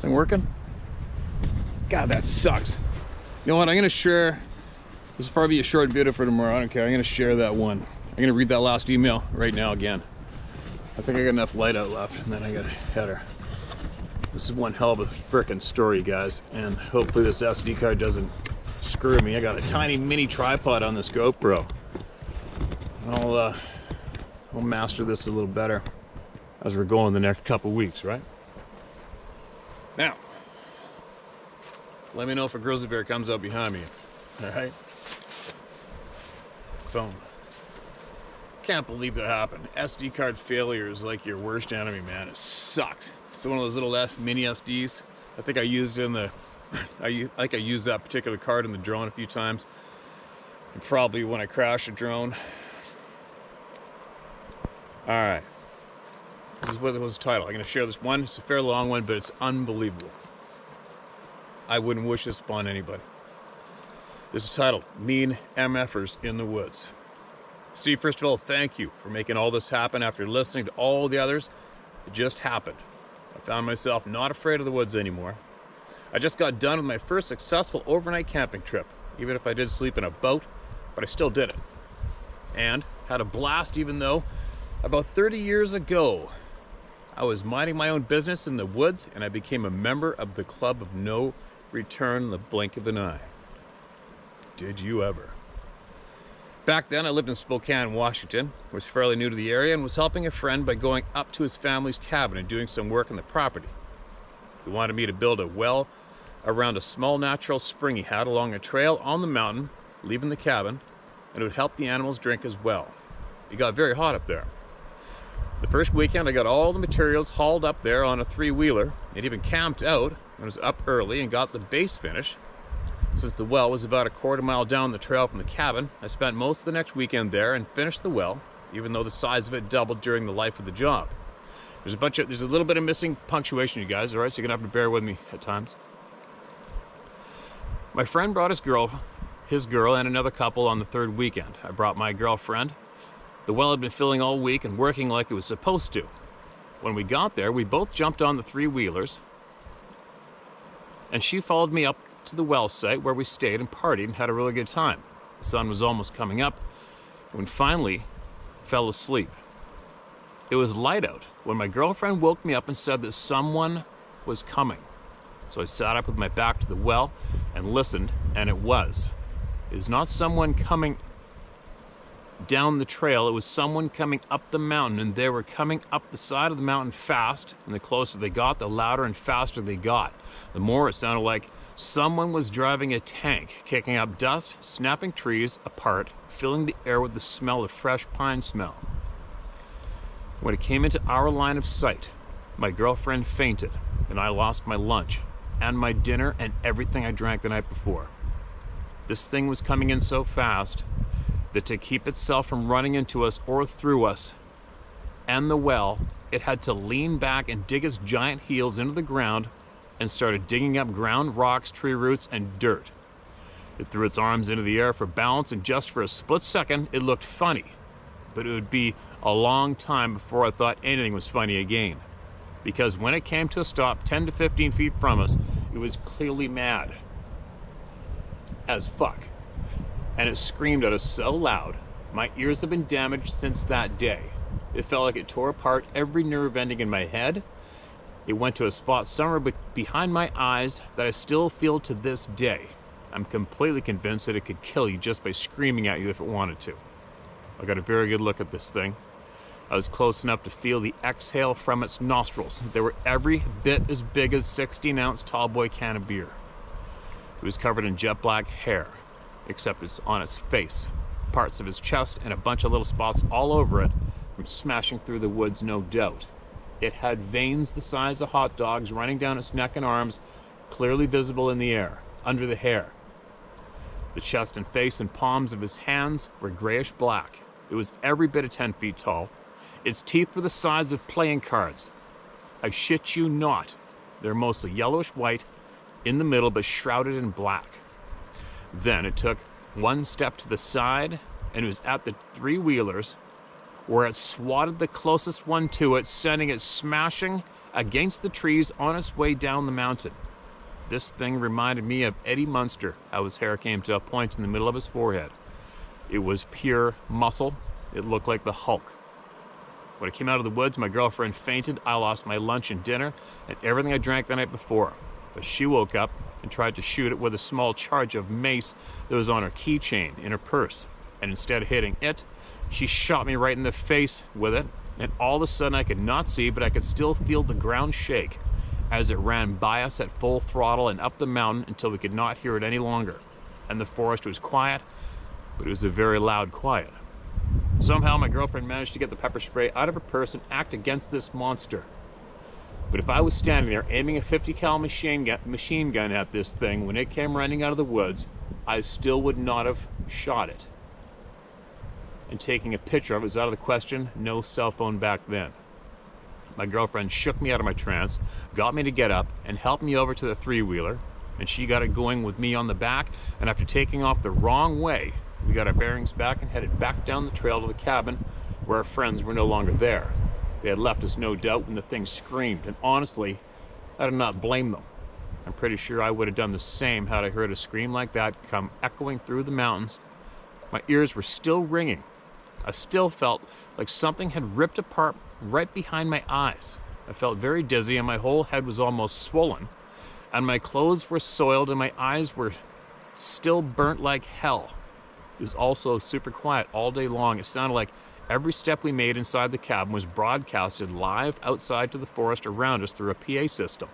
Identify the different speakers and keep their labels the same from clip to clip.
Speaker 1: This thing working? God, that sucks. You know what, I'm gonna share, this will probably be a short video for tomorrow, I don't care, I'm gonna share that one. I'm gonna read that last email right now again. I think I got enough light out left, and then I got a header. This is one hell of a frickin' story, guys, and hopefully this SD card doesn't screw me. I got a tiny mini tripod on this GoPro. I'll master this a little better as we're going the next couple weeks, right? Now, let me know if a grizzly bear comes up behind me, all right? Boom. Can't believe that happened. SD card failure is like your worst enemy, man. It sucks. It's one of those little mini SDs. I think I used it in the, I used that particular card in the drone a few times. And probably when I crashed a drone. All right. This is what it was titled. I'm gonna share this one. It's a fairly long one, but it's unbelievable. I wouldn't wish this upon anybody. This is titled, Mean MFers in the Woods. Steve, first of all, thank you for making all this happen after listening to all the others. It just happened. I found myself not afraid of the woods anymore. I just got done with my first successful overnight camping trip, even if I did sleep in a boat, but I still did it. And had a blast, even though about 30 years ago, I was minding my own business in the woods and I became a member of the Club of No Return in the blink of an eye. Did you ever? Back then, I lived in Spokane, Washington, was fairly new to the area, and was helping a friend by going up to his family's cabin and doing some work on the property. He wanted me to build a well around a small natural spring he had along a trail on the mountain, leaving the cabin, and it would help the animals drink as well. It got very hot up there. The first weekend, I got all the materials hauled up there on a three-wheeler. It even camped out and was up early and got the base finished. Since the well was about a quarter mile down the trail from the cabin, I spent most of the next weekend there and finished the well, even though the size of it doubled during the life of the job. There's a little bit of missing punctuation, you guys, all right? So you're gonna have to bear with me at times. My friend brought his girl, and another couple on the third weekend. I brought my girlfriend. The well had been filling all week and working like it was supposed to. When we got there, we both jumped on the three-wheelers, and she followed me up to the well site where we stayed and partied and had a really good time. The sun was almost coming up when finally fell asleep. It was light out when my girlfriend woke me up and said that someone was coming. So I sat up with my back to the well and listened, and it was. It was not someone coming down the trail, it was someone coming up the mountain, and they were coming up the side of the mountain fast, and the closer they got, the louder and faster they got. The more it sounded like someone was driving a tank, kicking up dust, snapping trees apart, filling the air with the smell of fresh pine smell. When it came into our line of sight, my girlfriend fainted, and I lost my lunch, and my dinner, and everything I drank the night before. This thing was coming in so fast that to keep itself from running into us or through us and the well, it had to lean back and dig its giant heels into the ground and started digging up ground, rocks, tree roots, and dirt. It threw its arms into the air for balance, and just for a split second, it looked funny. But it would be a long time before I thought anything was funny again. Because when it came to a stop 10 to 15 feet from us, it was clearly mad as fuck. And it screamed at us so loud, my ears have been damaged since that day. It felt like it tore apart every nerve ending in my head. It went to a spot somewhere behind my eyes that I still feel to this day. I'm completely convinced that it could kill you just by screaming at you if it wanted to. I got a very good look at this thing. I was close enough to feel the exhale from its nostrils. They were every bit as big as 16-ounce tallboy can of beer. It was covered in jet black hair, except it's on its face, parts of its chest, and a bunch of little spots all over it from smashing through the woods, no doubt. It had veins the size of hot dogs running down its neck and arms, clearly visible in the air, under the hair. The chest and face and palms of his hands were grayish black. It was every bit of 10 feet tall. Its teeth were the size of playing cards. I shit you not. They're mostly yellowish white, in the middle, but shrouded in black. Then it took one step to the side, and it was at the three-wheelers, where it swatted the closest one to it, sending it smashing against the trees on its way down the mountain. This thing reminded me of Eddie Munster, how his hair came to a point in the middle of his forehead. It was pure muscle. It looked like the Hulk. When I came out of the woods, my girlfriend fainted. I lost my lunch and dinner and everything I drank the night before. But she woke up and tried to shoot it with a small charge of mace that was on her keychain in her purse. And instead of hitting it, she shot me right in the face with it. And all of a sudden I could not see, but I could still feel the ground shake as it ran by us at full throttle and up the mountain until we could not hear it any longer. And the forest was quiet, but it was a very loud quiet. Somehow my girlfriend managed to get the pepper spray out of her purse and act against this monster. But if I was standing there aiming a 50 cal machine gun at this thing when it came running out of the woods, I still would not have shot it. And taking a picture of it was out of the question. No cell phone back then. My girlfriend shook me out of my trance, got me to get up, and helped me over to the three-wheeler, and she got it going with me on the back, and after taking off the wrong way, we got our bearings back and headed back down the trail to the cabin where our friends were no longer there. They had left us, no doubt, when the thing screamed, and honestly, I did not blame them. I'm pretty sure I would have done the same had I heard a scream like that come echoing through the mountains. My ears were still ringing. I still felt like something had ripped apart right behind my eyes. I felt very dizzy and my whole head was almost swollen, and my clothes were soiled and my eyes were still burnt like hell. It was also super quiet all day long. It sounded like every step we made inside the cabin was broadcasted live outside to the forest around us through a PA system.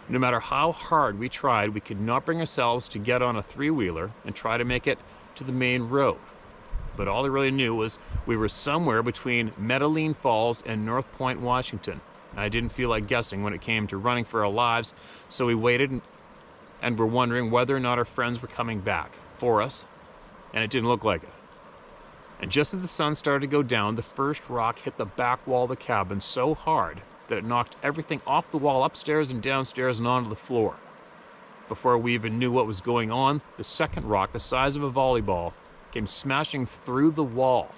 Speaker 1: No matter how hard we tried, we could not bring ourselves to get on a three-wheeler and try to make it to the main road. But all I really knew was we were somewhere between Medellin Falls and North Point, Washington. I didn't feel like guessing when it came to running for our lives, so we waited and were wondering whether or not our friends were coming back for us, and it didn't look like it. And just as the sun started to go down, the first rock hit the back wall of the cabin so hard that it knocked everything off the wall upstairs and downstairs and onto the floor. Before we even knew what was going on, the second rock, the size of a volleyball, came smashing through the wall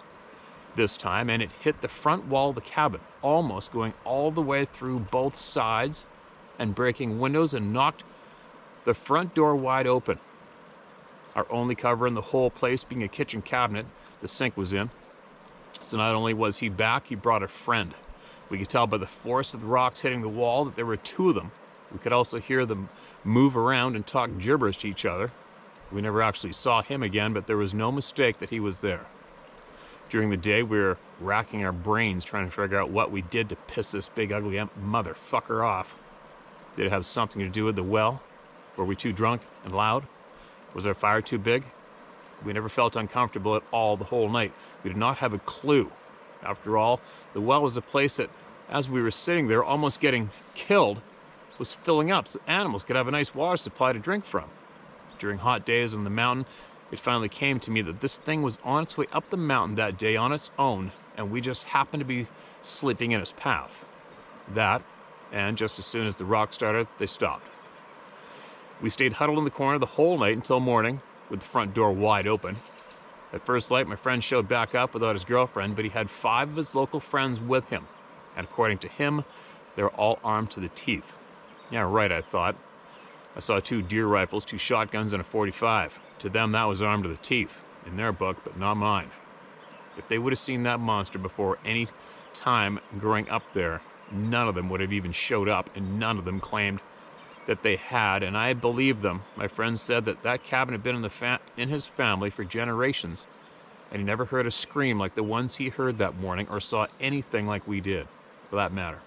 Speaker 1: this time, and it hit the front wall of the cabin, almost going all the way through both sides and breaking windows, and knocked the front door wide open. Our only cover in the whole place being a kitchen cabinet the sink was in. So not only was he back, he brought a friend. We could tell by the force of the rocks hitting the wall that there were two of them. We could also hear them move around and talk gibberish to each other. We never actually saw him again, but there was no mistake that he was there. During the day, we were racking our brains trying to figure out what we did to piss this big ugly motherfucker off. Did it have something to do with the well? Were we too drunk and loud? Was our fire too big? We never felt uncomfortable at all the whole night. We did not have a clue. After all, the well was a place that, as we were sitting there almost getting killed, was filling up so animals could have a nice water supply to drink from. During hot days on the mountain, it finally came to me that this thing was on its way up the mountain that day on its own, and we just happened to be sleeping in its path. That, and just as soon as the rocks started, they stopped. We stayed huddled in the corner the whole night until morning, with the front door wide open. At first light, my friend showed back up without his girlfriend, but he had 5 of his local friends with him, and according to him, they were all armed to the teeth. Yeah, right, I thought. I saw 2 deer rifles, 2 shotguns, and a .45. To them, that was armed to the teeth, in their book, but not mine. If they would have seen that monster before any time growing up there, none of them would have even showed up, and none of them claimed that they had, and I believed them. My friend said that that cabin had been in his family for generations, and he never heard a scream like the ones he heard that morning or saw anything like we did, for that matter.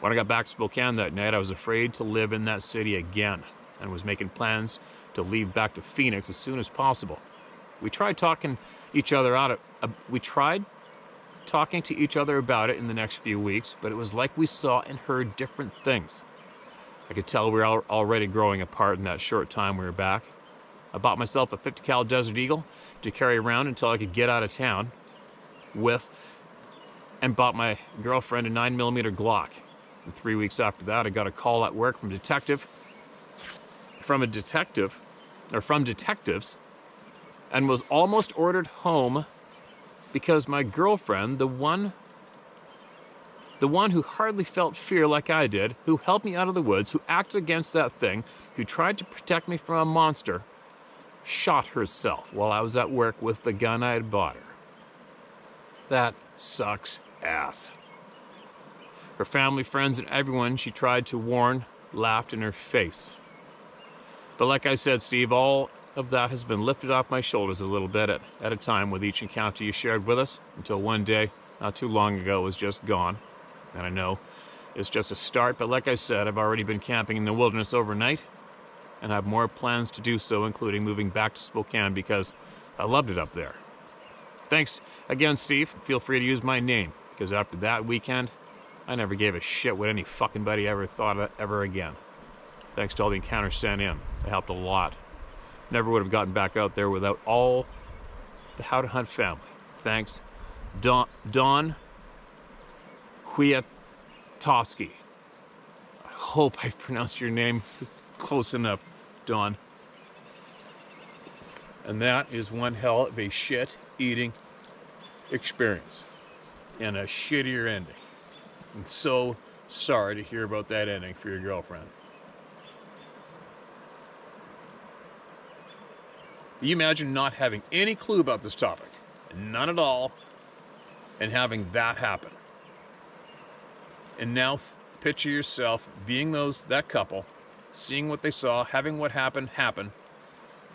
Speaker 1: When I got back to Spokane that night, I was afraid to live in that city again and was making plans to leave back to Phoenix as soon as possible. We tried talking to each other about it in the next few weeks, but it was like we saw and heard different things. I could tell we were already growing apart in that short time we were back. I bought myself a 50 cal Desert Eagle to carry around until I could get out of town with, and bought my girlfriend a 9mm Glock. And 3 weeks after that, I got a call at work from detectives, and was almost ordered home because my girlfriend, the one The one who hardly felt fear like I did, who helped me out of the woods, who acted against that thing, who tried to protect me from a monster, shot herself while I was at work with the gun I had bought her. That sucks ass. Her family, friends, and everyone she tried to warn laughed in her face. But like I said, Steve, all of that has been lifted off my shoulders a little bit at a time with each encounter you shared with us, until one day, not too long ago, was just gone. And I know it's just a start, but like I said, I've already been camping in the wilderness overnight, and I have more plans to do so, including moving back to Spokane because I loved it up there. Thanks again, Steve. Feel free to use my name, because after that weekend, I never gave a shit what any fucking buddy ever thought of ever again. Thanks to all the encounters sent in. They helped a lot. Never would have gotten back out there without all the How to Hunt family. Thanks, Don Kwiatkowski. I hope I pronounced your name close enough, Don. And that is one hell of a shit-eating experience. And a shittier ending. I'm so sorry to hear about that ending for your girlfriend. You imagine not having any clue about this topic, none at all, and having that happen. And now picture yourself being that couple, seeing what they saw, having what happened happen,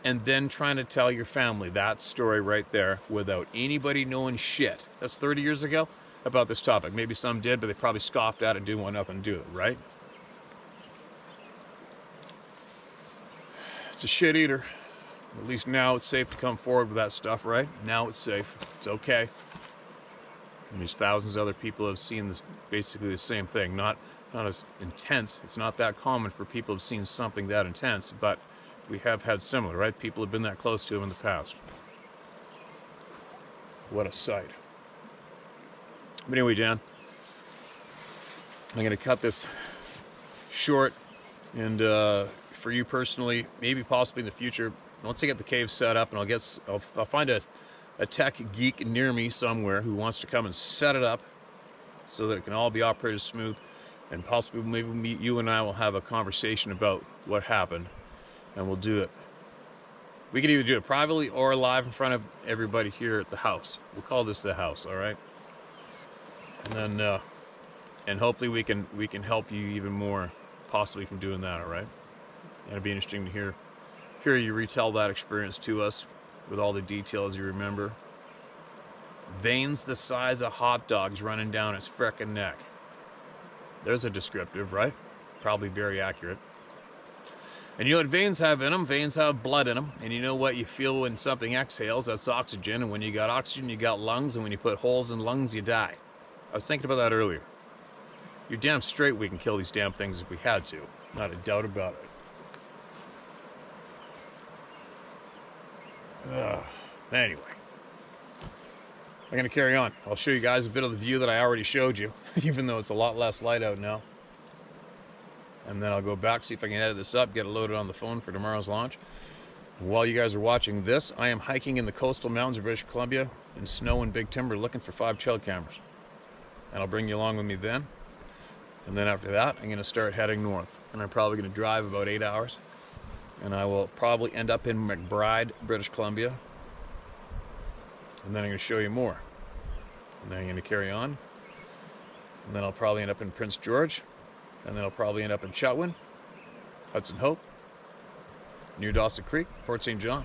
Speaker 1: and then trying to tell your family that story right there without anybody knowing shit. That's 30 years ago about this topic. Maybe some did, but they probably scoffed at it and didn't want nothing to do with it, right? It's a shit eater. At least now it's safe to come forward with that stuff, right? Now it's safe. It's okay. And there's thousands of other people have seen this, basically the same thing. Not as intense. It's not that common for people to have seen something that intense, but we have had similar, right? People have been that close to them in the past. What a sight. But anyway, Dan, I'm going to cut this short, and for you personally, maybe possibly in the future, once I get the cave set up, and I'll find a tech geek near me somewhere who wants to come and set it up so that it can all be operated smooth, and possibly maybe you and I will have a conversation about what happened, and we'll do it. We can either do it privately or live in front of everybody here at the house. We'll call this the house, all right? And then, and hopefully we can help you even more, possibly from doing that, all right? And it'd be interesting to hear you retell that experience to us with all the details you remember. Veins the size of hot dogs running down its frickin' neck. There's a descriptive, right? Probably very accurate. And you know what veins have in them? Veins have blood in them. And you know what you feel when something exhales? That's oxygen. And when you got oxygen, you got lungs. And when you put holes in lungs, you die. I was thinking about that earlier. You're damn straight we can kill these damn things if we had to. Not a doubt about it. Anyway, I'm going to carry on. I'll show you guys a bit of the view that I already showed you, even though it's a lot less light out now. And then I'll go back, see if I can edit this up, get it loaded on the phone for tomorrow's launch. And while you guys are watching this, I am hiking in the coastal mountains of British Columbia in snow and big timber looking for 5 trail cameras. And I'll bring you along with me then. And then after that, I'm going to start heading north. And I'm probably going to drive about 8 hours. And I will probably end up in McBride, British Columbia. And then I'm going to show you more. And then I'm going to carry on. And then I'll probably end up in Prince George. And then I'll probably end up in Chetwynd, Hudson Hope, near Dawson Creek, Fort St. John.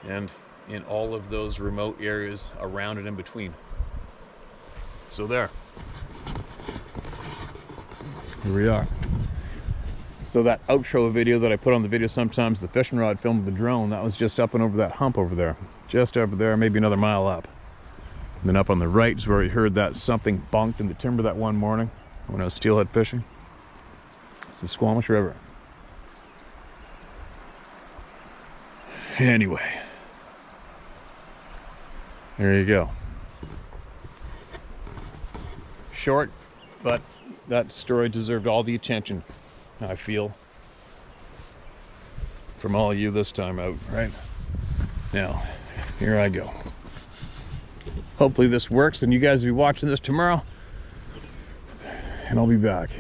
Speaker 1: And in all of those remote areas around and in between. So there. Here we are. So that outro video that I put on the video sometimes, the fishing rod filmed with the drone, that was just up and over that hump over there. Just over there, maybe another mile up. And then up on the right is where we heard that something bonked in the timber that one morning when I was steelhead fishing. It's the Squamish River. Anyway. There you go. Short, but that story deserved all the attention, I feel, from all of you this time out, right? Now, here I go. Hopefully this works, and you guys will be watching this tomorrow.
Speaker 2: and I'll be back.